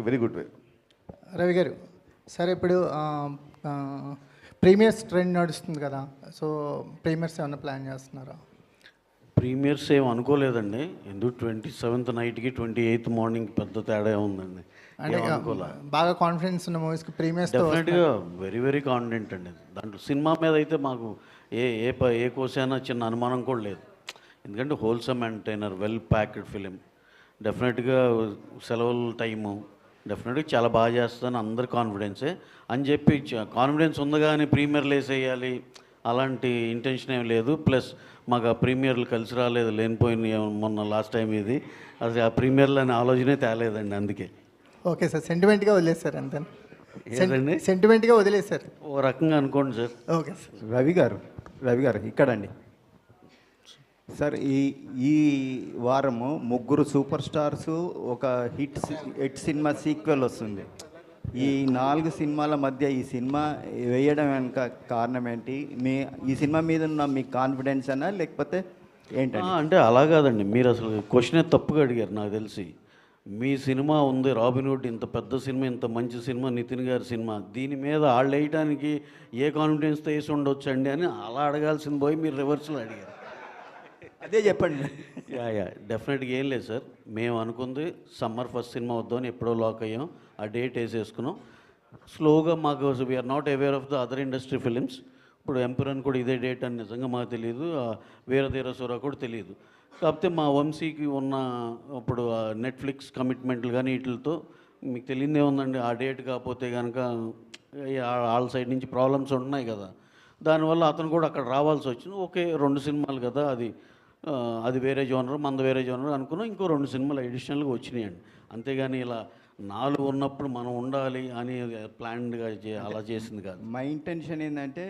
Very good way. Ravi గారు, సరే ఇప్పుడు ప్రీమియర్స్ ట్రెండ్ నడుస్తుంది కదా, సో ప్రీమియర్స్ ఏమైనా ప్లాన్ చేస్తున్నారా? ప్రీమియర్స్ ఏం అనుకోలేదండి. ఎందుకు 27th నైట్కి 28th మార్నింగ్ పెద్ద తేడా ఉందండి. అంటే బాగా కాన్ఫిడెన్స్ ఉన్న మూవీస్కి ప్రీమియర్స్ డెఫినెట్గా వెరీ వెరీ కాన్ఫిడెంట్ అండి. దాంట్లో సినిమా మీద అయితే మాకు ఏ కోసైనా చిన్న అనుమానం కూడా లేదు. ఎందుకంటే wholesome entertainer, well packed film. డెఫినెట్గా సెలవుల టైము డెఫినెట్గా చాలా బాగా చేస్తాను, అందరు కాన్ఫిడెన్సే అని చెప్పి కాన్ఫిడెన్స్ ఉంది కానీ ప్రీమియర్లు వేసేయాలి అలాంటి ఇంటెన్షన్ ఏం లేదు. ప్లస్ మాకు ఆ ప్రీమియర్లు కలిసి రాలేదు, లేనిపోయిన మొన్న లాస్ట్ టైం ఇది అసలు ఆ ప్రీమియర్లు అనే ఆలోచనే తేలేదండి. అందుకే ఓకే సార్, సెంటిమెంట్గా వదిలేశారు అంతే. ఏదండి సెంటిమెంట్గా వదిలేశారు ఓ రకంగా అనుకోండి సార్. Okay sir. రవి గారు ఇక్కడండి సార్. ఈ వారము ముగ్గురు సూపర్ స్టార్స్, ఒక హిట్ సినిమా సీక్వెల్ వస్తుంది. ఈ 4 సినిమాల మధ్య ఈ సినిమా వేయడం వెనుక కారణం ఏంటి? ఈ సినిమా మీద ఉన్న మీ కాన్ఫిడెన్స్ అనా లేకపోతే ఏంటంటే? అంటే అలా కాదండి, మీరు అసలు క్వశ్చనే తప్పుగా అడిగారు. నాకు తెలిసి మీ సినిమా ఉంది రాబిన్హుడ్, ఇంత పెద్ద సినిమా, ఇంత మంచి సినిమా, నితిన్ గారి సినిమా, దీని మీద వాళ్ళు వేయడానికి ఏ కాన్ఫిడెన్స్తో వేసి ఉండొచ్చు అండి అని అలా అడగాల్సింది పోయి మీరు రివర్స్లో అడిగారు. అదే చెప్పండి. యా డెఫినెట్గా ఏం లేదు సార్. మేము అనుకుంది సమ్మర్ ఫస్ట్ సినిమా వద్దామని ఎప్పుడో లాక్ అయ్యాం, ఆ డేట్ వేసేసుకున్నాం. స్లోగా మాకు we are not aware of the other industry films. ఇప్పుడు ఎంపురన్ కూడా ఇదే డేట్ అని నిజంగా మాకు తెలియదు, వీరధీరసుర కూడా తెలియదు. కాకపోతే మా వంశీకి ఉన్న ఇప్పుడు నెట్ఫ్లిక్స్ కమిట్మెంట్లు కానీ వీటితో మీకు తెలియదే ఉందండి. ఆ డేట్ కాకపోతే కనుక వాళ్ళ సైడ్ నుంచి ప్రాబ్లమ్స్ ఉంటున్నాయి కదా, దానివల్ల అతను కూడా అక్కడ రావాల్సి వచ్చింది. ఓకే 2 సినిమాలు కదా, అది వేరే జోనర్, మంద వేరే జోనర్ అనుకున్నాం. ఇంకో 2 సినిమాలు అడిషనల్గా వచ్చినాయండి. అంతేగాని ఇలా 4 ఉన్నప్పుడు మనం ఉండాలి అని ప్లాన్డ్గా అలా చేసింది కాదు. మా ఇంటెన్షన్ ఏంటంటే